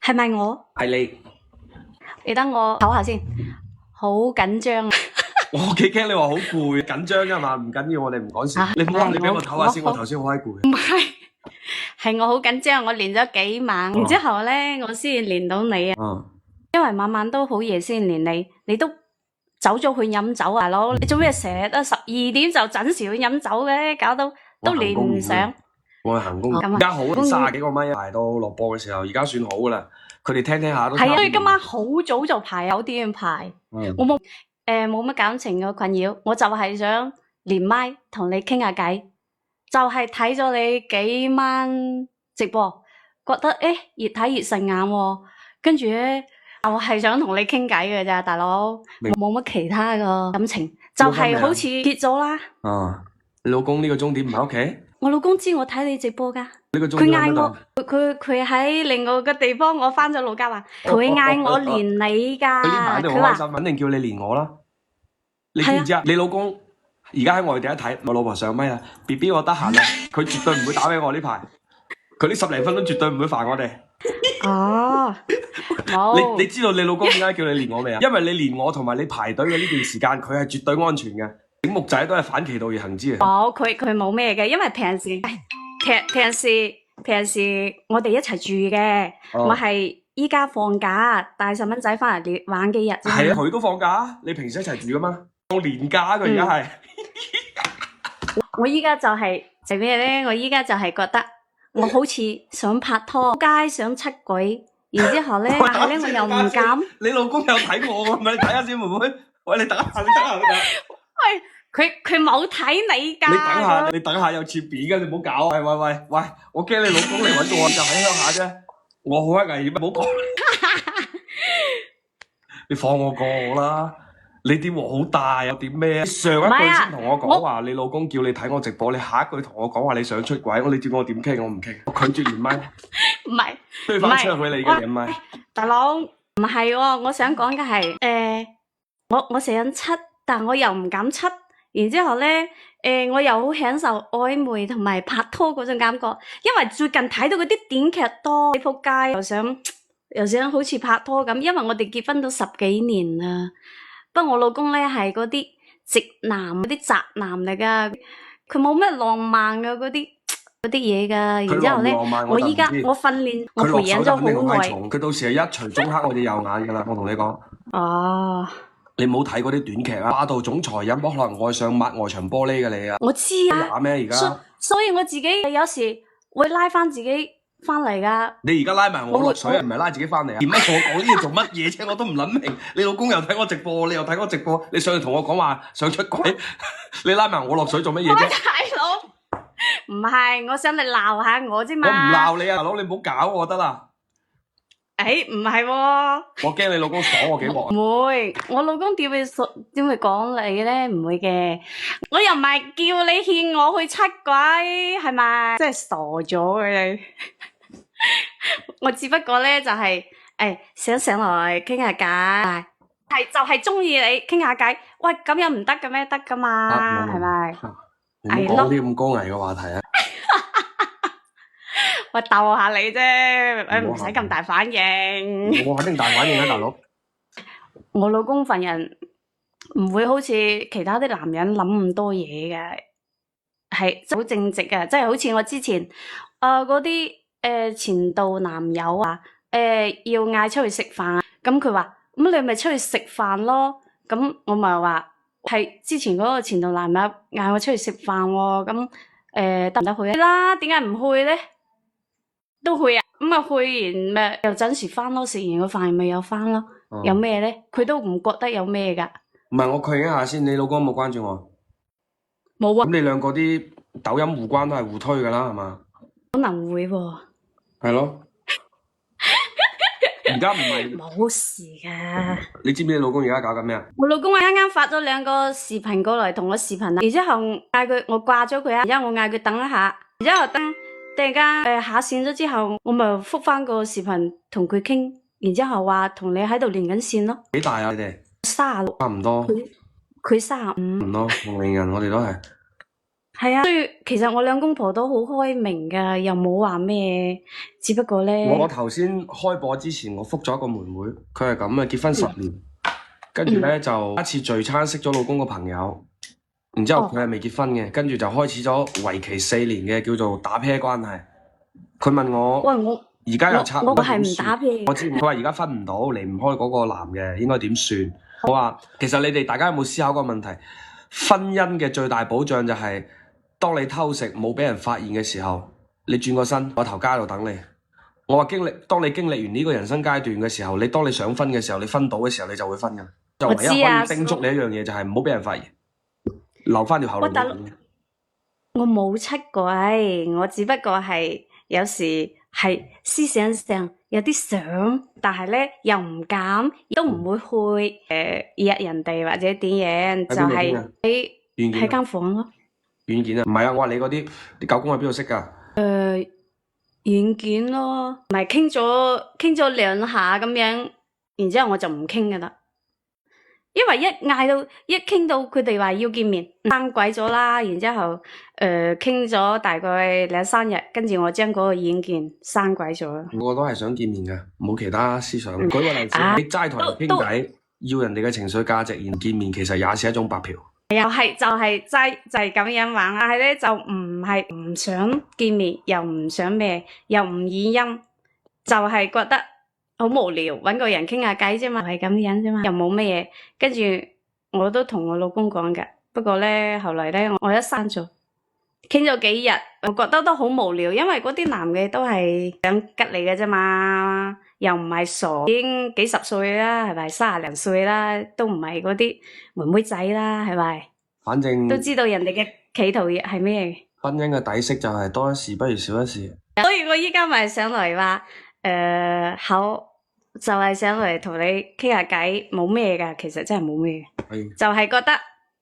係咪我？係你。你等我唞下先，好緊張。我幾驚你話好攰，緊張㗎嘛？唔緊要，我哋唔講事。你唔好，你俾我唞下先，我頭先好閪攰。唔係，係我好緊張，我練咗幾晚，然之後咧，我先練到你啊。因為晚晚都好夜先練你，你都走咗去飲酒啊，大佬！你做咩成日都12點就準時去飲酒嘅，搞到都練唔上。我去行公園，而家好30幾個米排到落播嘅時候，而家算好噶啦。佢哋聽下都係啊，所以今晚好早就排9點排，我冇乜感情嘅困擾，我就係想連麥同你傾下偈，就係睇咗你幾晚直播，覺得越睇越順眼喎，跟住咧就係想同你傾偈嘅咋，大佬，我冇乜其他嘅感情，就係好似結咗啦。你老公呢個鐘點唔喺屋企？我老公知我睇你直播噶，佢嗌我，佢喺另外個地方，我翻咗老家話，佢嗌我連你噶，佢呢排一定好開心，肯定叫你連我啦。你知唔知啊？你老公而家喺外地一睇，我老婆上咪啊 ，BB 我得閒啦，佢絕對唔會打俾我呢排，佢呢10零分鐘絕對唔會煩我哋。哦，冇。你知道你老公點解叫你連我未啊？因為你連我同埋你排隊嘅呢段時間，佢係絕對安全嘅。醒目仔都係反其道而行之嘅。佢冇咩嘅，因為平時我哋一齊住嘅，我係依家放假帶細蚊仔翻嚟玩幾日啫。係啊，佢都放假，你平時一齊住噶嘛？放年假佢而家係。我依家就係做咩咧？我依家就係覺得我好似想拍拖，街想出軌，然之後咧，但係咧我又唔敢。你老公有睇我喎，咪你睇下先，妹妹。喂，你等下，喂，佢冇睇你㗎。你等下有切片㗎，你唔好搞。喂，我驚你老公嚟搵我，就喺鄉下啫。我好閪危險，唔好講。你放我過我啦！你啲鑊好大啊，點咩？上一句先同我講話，你老公叫你睇我直播，你下一句同我講話你想出軌，你叫我點傾？我唔傾，我拒絕連麥。唔係，推翻出去你嘅連麥。大佬，唔係喎，我想講嘅係我想出，但我又唔敢出。然之後咧，我又好享受曖昧同埋拍拖嗰種感覺，因為最近睇到嗰啲短劇多，你仆街又想好似拍拖咁，因為我哋結婚都10幾年啦。不過我老公咧係嗰啲直男，嗰啲宅男嚟噶，佢冇咩浪漫嘅嗰啲嘢噶。然之後咧，我依家我訓練，我培養咗好耐。佢到時係一錘中黑我哋右眼噶啦，我同你講。哦。你唔好睇嗰啲短劇啊！霸道總裁有冇可能愛上抹外牆玻璃嘅你啊？我知啊。假咩而家？所以我自己有時會拉翻自己翻嚟噶。你而家拉埋我落水，唔係拉自己翻嚟啊？點解同我講呢嘢做乜嘢啫？我都唔諗明。你老公又睇我直播，你又睇我直播，你上去同我講話想出軌，你拉埋我落水做乜嘢啫？大佬，唔係，我想你鬧下我啫嘛。我唔鬧你啊，大佬，你唔好搞我得啦。唔係喎，我驚你老公鎖我幾鑊。唔會，我老公點會講你咧？唔會嘅，我又唔係叫你勸我去出軌，係咪？真係傻咗嘅你。我只不過咧就係想上來傾下偈，就係中意你傾下偈。喂，咁樣唔得嘅咩？得噶嘛，係咪？唔好講啲咁高危嘅話題啊！我逗下你啫，唔使咁大反應。我肯定大反應啊，大佬。我老公份人唔會好似其他啲男人諗咁多嘢嘅，係好正直嘅，即係好似我之前嗰啲前度男友啊，要嗌出去食飯，咁佢話咁你咪出去食飯咯，咁我咪話係之前嗰個前度男友嗌我出去食飯喎，咁得唔得去啊？啦，點解唔去咧？都去啊，咁啊去完咪又準時翻咯，食完個飯咪又翻咯，有咩咧？佢都唔覺得有咩噶。唔係，我確認一下先，你老公有冇關注我？冇啊。咁你兩個啲抖音互關都係互推噶啦，係嘛？可能會喎。係咯。而家唔係。冇事噶。你知唔知你老公而家搞緊咩啊？我老公啱啱發咗2個視頻過嚟同我視頻啦，然之後嗌佢，我掛咗佢啊，然之後我嗌佢等一下，然之後突然間下線咗之後，我咪覆翻個視頻同佢傾，然之後話同你喺度連緊線咯。幾大啊你哋？36。差唔多。佢35。唔多，同齡人我哋都係。係啊，所以其實我兩公婆都好開明噶，又冇話咩，只不過咧，我頭先開播之前，我覆咗一個妹妹，佢係咁啊，結婚10年，跟住咧就一次聚餐識咗老公個朋友，然之後佢係未結婚嘅，跟住就開始咗為期4年嘅叫做打啤關係。佢問我，喂我而家又拆，我係唔打啤，我知佢話而家分唔到，離唔開嗰個男嘅，應該點算？我話其實你哋大家有冇思考過問題？婚姻嘅最大保障就係、當你偷食冇俾人發現嘅時候，你轉個身，我頭家喺度等你。我話當你經歷完呢個人生階段嘅時候，當你想分嘅時候，你分到嘅時候，你就會分噶。就唯一可以叮囑你一樣嘢，就係唔好俾人發現，留翻條後路。我冇出軌，我只不過係有時係思想上有啲想，但係咧又唔敢，都唔會去約人哋或者點樣，就係喺間房咯。軟件啊，唔係啊，我話你嗰啲狗公喺邊度識噶？軟件咯，唔係傾咗2下咁樣，然之後我就唔傾噶啦，因為一傾到佢哋話要見面，生鬼咗啦，然之後傾咗大概2-3日，跟住我將嗰個軟件刪鬼咗。我都係想見面噶，冇其他思想。舉個例子，你齋同人傾偈，要人哋嘅情緒價值，然見面其實也是一種白嫖。又係就係咁樣玩，但係咧就唔係唔想見面，又唔想咩，又唔語音，就係覺得好無聊，搵個人傾下偈啫嘛，係咁樣啫嘛，又冇乜嘢。跟住我都同我老公講㗎，不過咧後來咧我一刪咗，傾咗幾日，我覺得都好無聊，因為嗰啲男嘅都係想吉你嘅啫嘛，又唔係傻，已經幾十歲啦，係咪30零歲啦，都唔係嗰啲妹妹仔啦，係咪？反正都知道人哋嘅企圖係咩？婚姻嘅底色就係多一事不如少一事。所以我依家咪上嚟話，好就係上嚟同你傾下偈，冇咩噶，其實真係冇咩，就係覺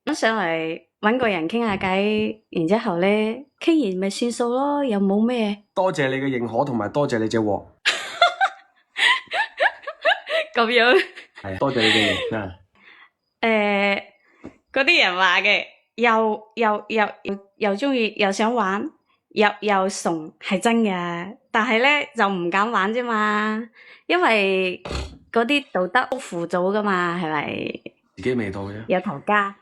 得上嚟搵個人傾下偈，然之後咧傾完咪算數咯，又冇咩。多謝你嘅認可，同埋多謝你隻鑊。咁樣係多謝你嘅認真。嗰啲人話嘅，又中意，又想玩，又慫，係真嘅。但係咧就唔敢玩啫嘛，因為嗰啲道德都輔助噶嘛，係咪？自己未到啫。有頭家。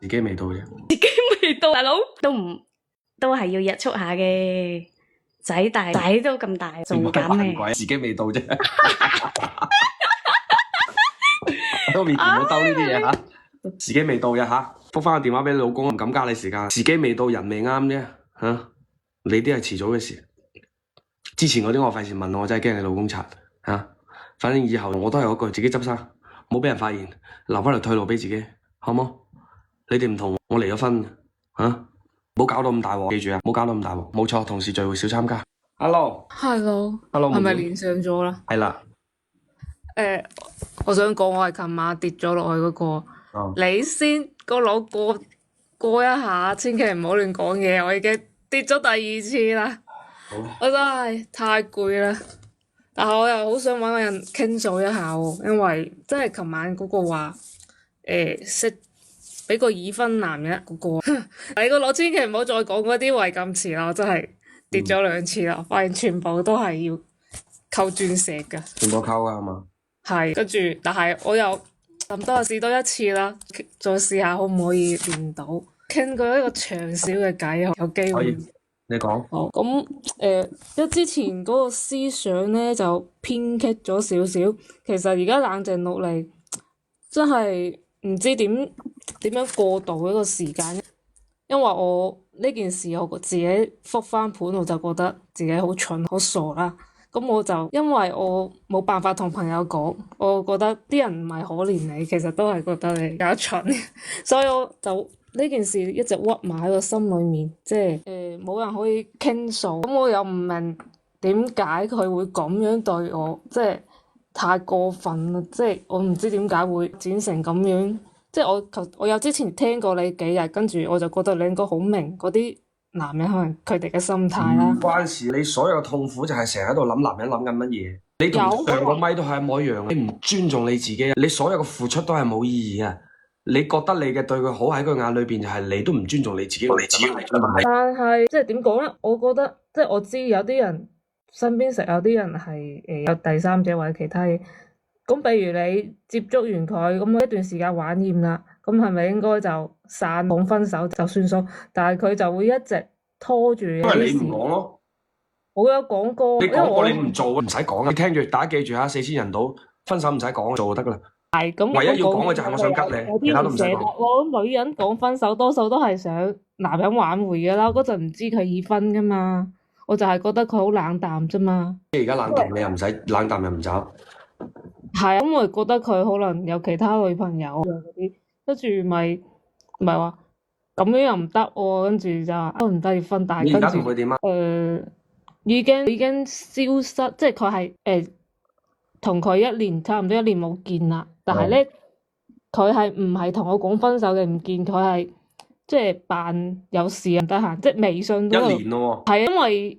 自己未到啫。自己未到，大佬都係要約束下嘅。仔都咁大，仲敢咩？自己未到啫。都未見到兜呢啲嘢吓。自己未到嘅吓，覆返個電話俾你老公，唔敢加你時間。自己未到，人未啱啫吓，你啲係遲早嘅事。之前嗰啲我費事問，我真係驚你老公拆吓。反正以後我都係嗰句，自己執生，唔好俾人發現，留翻條退路俾自己，好冇？你哋唔同我離咗婚吓，唔好搞到咁大鑊，記住啊，唔好搞到咁大鑊。冇錯，同事聚會少參加。Hello，係咪連上咗啦？係啦。我想講，我係琴晚跌咗落去嗰個。你先個腦過一下，千祈唔好亂講嘢。我已經跌咗第2次啦，我真係太攰啦。但係我又好想搵個人傾訴一下喎，因為真係琴晚嗰個話識俾個已婚男人嗰個，你個腦千祈唔好再講嗰啲違禁詞啦。我真係跌咗2次啦，發現全部都係要扣鑽石噶，全部扣噶係嘛？係，跟住但係我又。咁都係試多1次啦，再試下可唔可以練到傾過一個長少嘅偈，有機會。你講。好咁因為之前嗰個思想咧就偏激咗少少，其實而家冷靜落嚟，真係唔知點樣過渡一個時間，因為我呢件事我自己復翻盤，我就覺得自己好蠢好傻啦。咁我就因為我冇辦法同朋友講，我覺得啲人唔係可憐你，其實都係覺得你有蠢，所以我就呢件事一直屈埋喺個心裏面，即係冇人可以傾訴。咁我又唔明點解佢會咁樣對我，即係太過分啦！即係我唔知點解會轉成咁樣。即係我有之前聽過你幾日，跟住我就覺得你應該好明嗰啲男人可能佢哋嘅心態啦。唔關事，你所有嘅痛苦就係成日喺度諗男人諗緊乜嘢。你同上個咪都係一模一樣，你唔尊重你自己，你所有嘅付出都係冇意義啊！你覺得你嘅對佢好喺佢眼裏邊就係你都唔尊重你自己，但係即係點講咧？我覺得即係我知有啲人身邊實有啲人係有第三者或者其他嘢。咁譬如你接觸完佢，咁一段時間玩厭啦，咁係咪應該就散講分手就算數？但係佢就會一直拖住呢因為你唔啲事。講咯，我有講過，你講過因為你唔做，唔使講啊！你聽住，大家記住下，4000人到分手唔使講，做就得噶啦。係咁，唯一要講嘅就係我想吉你有其他都唔使講啲唔捨得咯。女人講分手，多數都係想男人挽回噶啦。嗰陣唔知佢已婚噶嘛，我就係覺得佢好冷淡啫嘛。即係而家冷淡，你又唔使冷淡又唔走。係啊，咁我覺得佢可能有其他女朋友嗰啲，跟住咪話咁樣又唔得喎，跟住就話都唔得要分，但你而係跟住家同佢點啊？已經消失，即係佢係同佢差唔多一年冇見啦。但係咧，佢係唔係同我講分手嘅唔見，佢係即係扮有事唔得閒，即係微信嗰度。一年咯係因為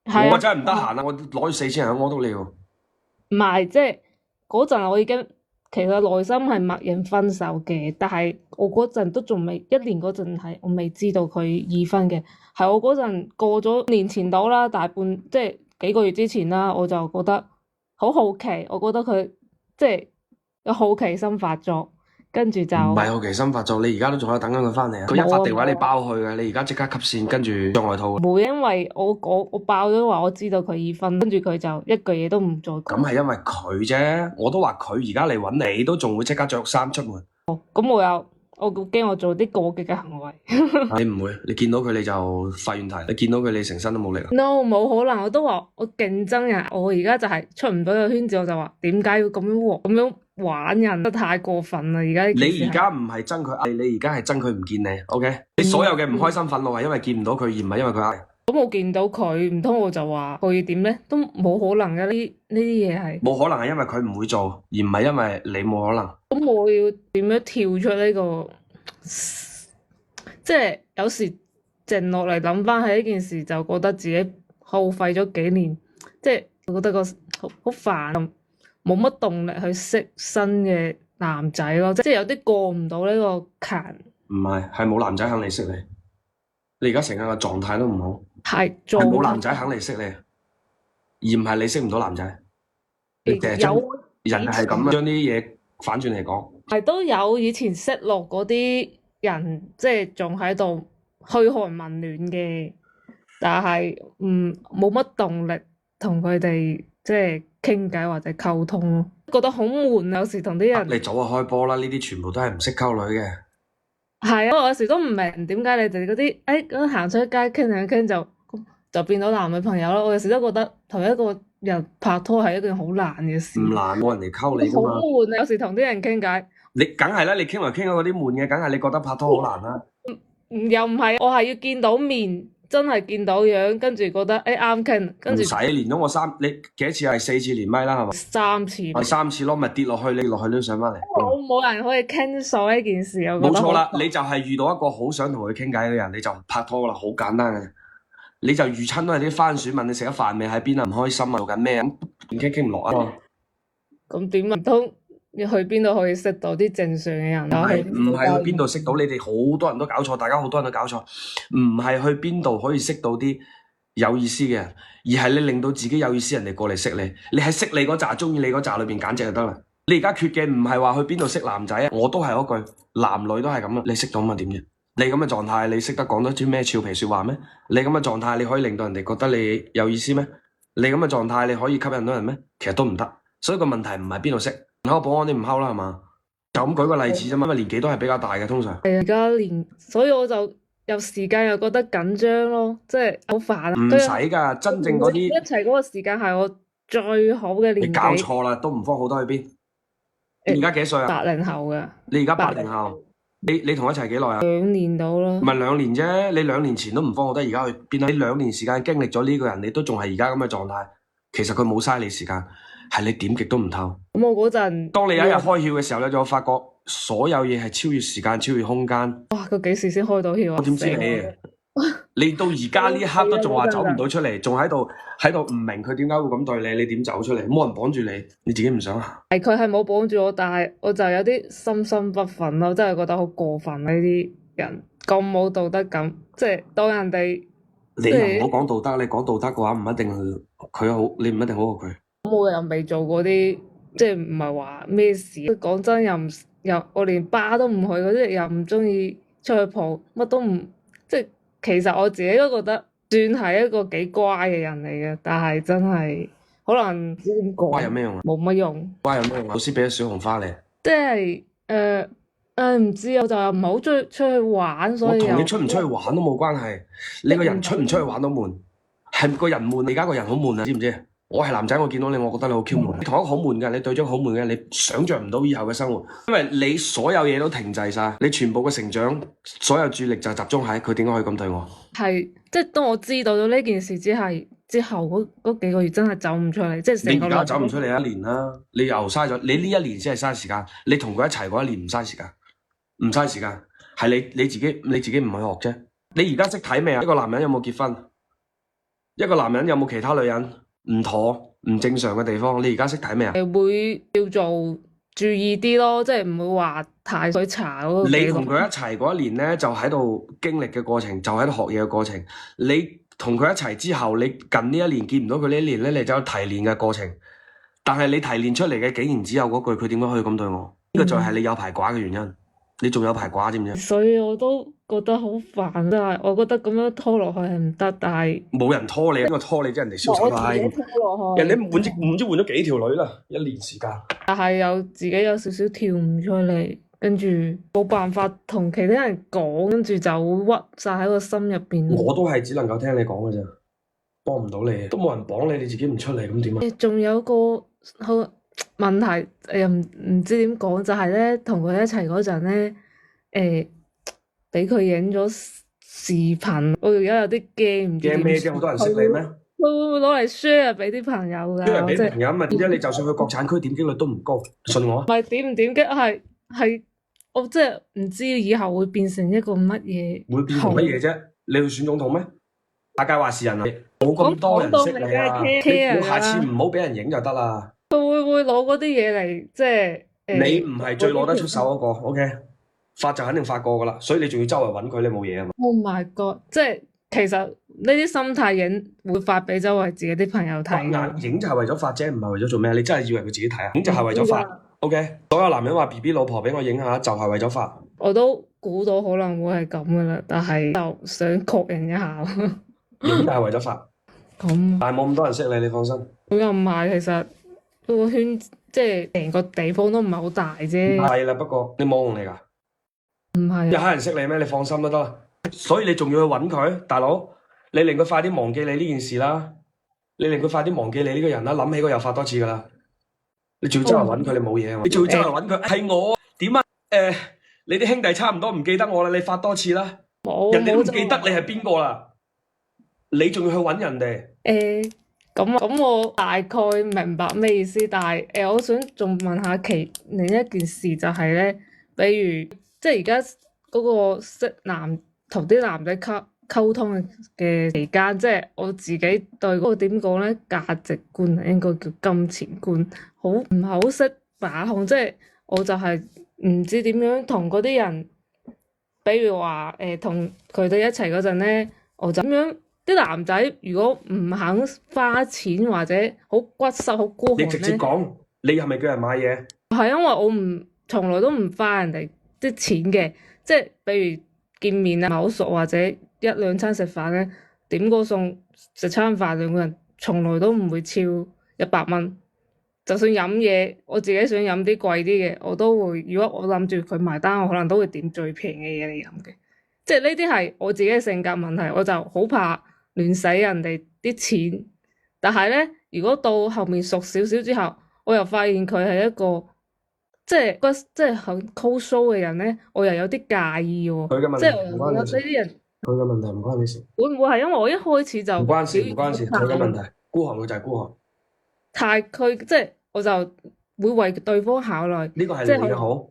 喎，係啊，我真係唔得閒啦，我攞住4000人屙到你喎。唔係即係嗰陣我已經其實內心係默認分手嘅，但係我嗰陣都仲未一年嗰陣係我未知道佢已婚嘅，係我嗰陣過咗年前到啦，大半即係幾個月之前啦，我就覺得好好奇，我覺得佢即係有好奇心發作，跟住就唔係好奇心發作，你而家都仲喺度等緊佢翻嚟啊！佢一發電話你包佢嘅，你而家即刻吸線，跟住着外套。冇，因為我爆咗話我知道佢已婚，跟住佢就一句嘢都唔再講。咁係因為佢啫，我都話佢而家嚟揾你，都仲會即刻着衫出門。咁我驚我做啲過激嘅行為。你唔會，你見到佢你就發怨題，你見到佢你成身都冇力啊！ No， 冇可能，我都話我競爭人，我而家就係出唔到個圈子，我就話點解要咁樣玩人，都太過分啦！而家你而家唔係憎佢，你而家係憎佢唔見你，OK？你所有嘅唔開心憤怒係因為見唔到佢，而唔係因為佢呃。咁我見到佢，唔通我就話佢點咧？都冇可能嘅，呢啲嘢係冇可能係因為佢唔會做，而唔係因為你冇可能。咁我要點樣跳出呢個？即係有時靜落嚟諗翻起呢件事，就覺得自己耗費咗幾年，即係我覺得個好煩，冇乜動力去識新嘅男仔咯，即係有啲過唔到呢個坎。唔係，係冇男仔肯嚟識你。你而家成個狀態都唔好，係係冇男仔肯嚟識你，而唔係你識唔到男仔。你淨係將人係咁將啲嘢反轉嚟講。係都有以前識落嗰啲人，即係仲喺度噓寒問暖嘅，但係冇乜動力同佢哋即係傾偈或者溝通咯，覺得好悶啊！有時同啲人你早就開波啦，呢啲全部都係唔識溝女嘅。係啊，我有時都唔明點解你哋嗰啲咁行出街傾兩傾就變到男女朋友咯。我有時都覺得同一個人拍拖係一件好難嘅事。唔難，冇人嚟溝你噶嘛。好悶啊！有時同啲人傾偈，你梗係啦，你傾嚟傾去嗰啲悶嘅，梗係你覺得拍拖好難啦。又唔係，我係要見到面，真係見到樣，跟住覺得啱傾，跟住唔使連咗我你幾多次係4次連麥啦，係嘛3次。係3次咯，咪跌落去，你落去都上翻嚟。冇人可以傾訴呢件事，我覺得冇錯啦，好你就係遇到一個好想同佢傾偈嘅人，你就拍拖啦，好簡單嘅。你就遇親都係啲番薯問你食咗飯未，喺邊啊，唔開心啊，做緊咩啊，傾唔落啊。咁點啊？唔通要去邊度可以識到啲正常嘅人？唔係去邊度識到？你哋好多人都搞錯，大家好多人都搞錯。唔係去邊度可以識到啲有意思嘅人，而係你令到自己有意思，人哋過嚟識你。你喺識你嗰紮、中意你嗰紮裏邊揀隻就得啦。你而家缺嘅唔係話去邊度識男仔啊，我都係嗰句，男女都係咁啊。你識到咪點啫？你咁嘅狀態，你識得講得啲咩俏皮說話咩？你咁嘅狀態，你可以令到人哋覺得你有意思咩？你咁嘅狀態，你可以吸引到人咩？其實都唔得。所以個問題唔係邊度識，睺保安你唔睺啦係嘛？就咁舉個例子啫嘛，因為年紀都係比較大嘅通常。係而家所以我就有時間又覺得緊張咯，即係好煩。唔使㗎，真正嗰啲一齊嗰個時間係我最好嘅年紀。你搞錯啦，都唔方好得去邊？你而家幾歲啊？80後㗎。你而家80後，你同我一齊幾耐啊？2年到啦。唔係2年啫，你2年前都唔方好得，而家去邊啊？你2年時間經歷咗呢個人，你都仲係而家咁嘅狀態，其實佢冇嘥你時間，係你點極都唔透。咁我嗰陣，當你有一日開竅嘅時候咧，就會發覺所有嘢係超越時間、超越空間。哇！佢幾時先開到竅啊？我點知你？你到而家呢一刻都仲話走唔係到出嚟，仲喺度唔明佢點解會咁對你，你點走出嚟？冇人綁住你，你自己唔想啊？佢係冇綁住我，但係我就有啲心生不忿咯，真係覺得好過分呢啲人咁冇道德感，即係當人哋你又唔好講道德，你講道德嘅話唔一定佢好，你唔一定好過佢。我又未做過啲，即係唔係話咩事。講真又我連巴都唔去嗰啲，又唔中意出去蒲，乜都唔即係。其實我自己都覺得算係一個幾乖嘅人嚟嘅，但係真係可能唔知點講，乖有咩用啊？冇乜用。乖有咩用啊？老師俾咗小紅花你，即係唔知，我就又唔係好中意出去玩，所以我同你出唔出去玩都冇關係。你個人出唔出去玩都悶，係個人悶。你而家個人好悶啊，知唔知？我係男仔，我見到你，我覺得你好 Q 悶。你同一個好悶嘅，你對咗好悶嘅，你想象唔到以後嘅生活，因為你所有嘢都停滯晒，你全部嘅成長，所有注意力就集中喺佢點解可以咁對我。係即係當我知道咗呢件事之後嗰幾個月真係走唔出嚟，即係成個你而家走唔出嚟一年啦，你又嘥咗，你呢一年先係嘥時間，你同佢一齊嗰一年唔嘥時間，唔嘥時間，係你自己唔去學啫。你而家識睇未啊？一個男人有冇結婚？一個男人有冇其他女人唔妥唔正常嘅地方？你而家識睇未啊？會叫做注意啲咯，即係唔會話太水茶嗰個。你同佢一齊嗰一年咧，就喺度經歷嘅過程，就喺度學嘢嘅過程。你同佢一齊之後，你近呢一年見唔到佢呢一年咧，你就有提煉嘅過程。但係你提煉出嚟嘅竟然只有嗰句，佢點解可以咁對我？呢個就係你有排寡嘅原因。你仲有排寡，知唔知？所以我都覺得好煩，真係。我覺得咁樣拖落去係唔得，但係冇人拖你，因為拖你即係人哋瀟灑拉。我自己拖落去，人哋唔知換咗幾條女啦，一年時間。但係又自己有少少跳唔出嚟，跟住冇辦法同其他人講，跟住就屈晒喺個心入邊。我都係只能夠聽你講嘅啫，幫唔到你，都冇人綁你，你自己唔出嚟咁點啊？仲有個好問題，又唔知點講，就係咧同佢一齊嗰陣咧，俾佢影咗視頻，我而家有啲驚，唔知驚咩啫？好多人識你咩？佢會唔會攞嚟 share 俾啲朋友㗎？ share 俾朋友咪點解？你就算去國產區點擊率都唔高，信我啊！唔係點唔點擊，係我即係唔知以後會變成一個乜嘢，會變成乜嘢啫？你去選總統咩？大家話事人啊，冇咁多人識你啊！你下次唔好俾人影就得啦。佢會唔會攞嗰啲嘢嚟即係你唔係最攞得出手嗰個，OK？發就肯定發過噶啦，所以你仲要周圍揾佢，你冇嘢啊嘛。 Oh my god！即係其實呢啲心態影會發俾周圍自己啲朋友睇㗎。影就係為咗發啫，唔係為咗做咩？你真係以為佢自己睇啊？影就係為咗發，OK？所有男人話 BB 老婆俾我影下，就係為咗發。我都估到可能會係咁噶啦，但係就想確認一下。影就係為咗發，咁但係冇咁多人識你，你放心。佢又唔係，其實個圈即係成個地方都唔係好大啫。係啦，不過你網紅嚟㗎。唔係有黑人識你咩？你放心都得啦。所以你仲要去揾佢，大佬，你令佢快啲忘記你呢件事啦。你令佢快啲忘記你呢個人啦，諗起佢又發多次噶啦。你仲要周圍揾佢，你冇嘢啊嘛？你仲要周圍揾佢，係我點啊？你啲兄弟差唔多唔記得我啦，你發多次啦。人哋都唔記得你係邊個啦，你仲要去揾人哋？咁我大概明白咩意思，但係我想仲問下另一件事就係咧，比如即係而家嗰個同啲男仔溝通嘅期間，即係我自己對嗰個點講咧，價值觀應該叫金錢觀，唔係好識把控，即係我就係唔知點樣同嗰啲人，比如話同佢哋一齊嗰陣咧，我就咁樣。啲男仔如果唔肯花錢或者好骨瘦好孤寒咧，你直接講，你係咪叫人買嘢？係因為我從來都唔花人哋啲錢嘅，即係比如見面啊，唔係好熟或者一兩餐食飯咧，點個餸食餐飯兩個人，從來都唔會超100蚊。就算飲嘢，我自己想飲啲貴啲嘅，我都會。如果我諗住佢埋單，我可能都會點最平嘅嘢嚟飲嘅。即係呢啲係我自己嘅性格問題，我就好怕亂使人哋啲錢，但係咧，如果到後面熟少少之後，我又發現佢係一個即係很 cold show 嘅人咧，我又有啲介意喎。佢嘅問題即係我又覺得呢啲人，佢嘅問題唔關你事。會唔會係因為我一開始就唔關事，佢嘅問題，孤寒佢就係孤寒。佢即係我就會為對方考慮。呢個係你嘅好，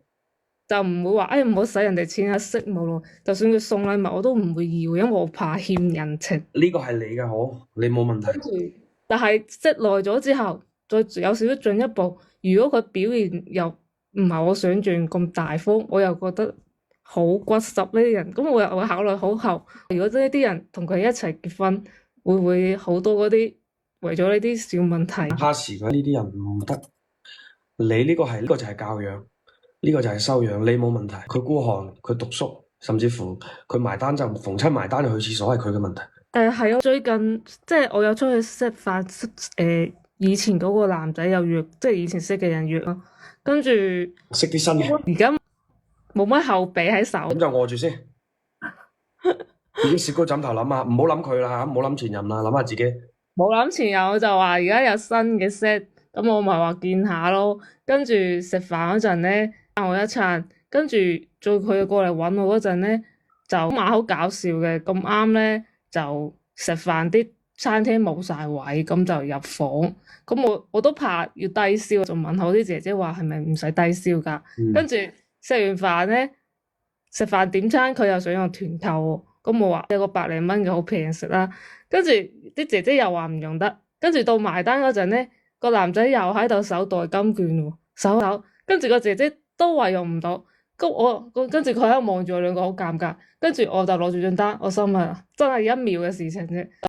就唔會話唔好使人哋錢啊，識冇咯。就算佢送禮物我都唔會要，因為我怕欠人情。呢個係你嘅好，你冇問題。跟住，但係識耐咗之後，再有少少進一步，如果佢表現又唔係我想象咁大方，我又覺得好骨濕呢啲人，咁我又會考慮好後。如果呢啲人同佢一齊結婚，會唔會好多嗰啲為咗呢啲小問題？怕時佢呢啲人唔得，你呢個就係教養，呢個就係修養。你冇問題，佢孤寒，佢讀書，甚至乎佢埋單就逢親埋單就去廁所，係佢嘅問題。係啊，最近即係我有出去食飯，以前嗰個男仔有約，即係以前識嘅人約咯，跟住識啲新嘅，而家冇乜後備喺手。咁就餓住先。已經攝高枕頭諗下，唔好諗佢啦嚇，唔好諗前任啦，諗下自己。冇諗前有，我就話而家有新嘅 set，咁我咪話見下咯。跟住食飯嗰陣咧，嗌我一餐，跟住再佢過嚟揾我嗰陣咧，就晚好搞笑嘅，咁啱咧就食飯啲餐廳冇晒位，咁就入房。咁我都怕要低消，就問候啲姐姐話係咪唔使低消㗎？跟住食完飯咧，食飯點餐佢又想用團購喎，咁我話有個百零蚊嘅好平食啦。跟住啲姐姐又話唔用得，跟住到埋單嗰陣咧，個男仔又喺度搜代金券喎，搜，跟住個姐姐都話用唔到，跟住佢喺度望住我兩個好尷尬，跟住我就攞住張單，我心諗真係一秒嘅事情啫。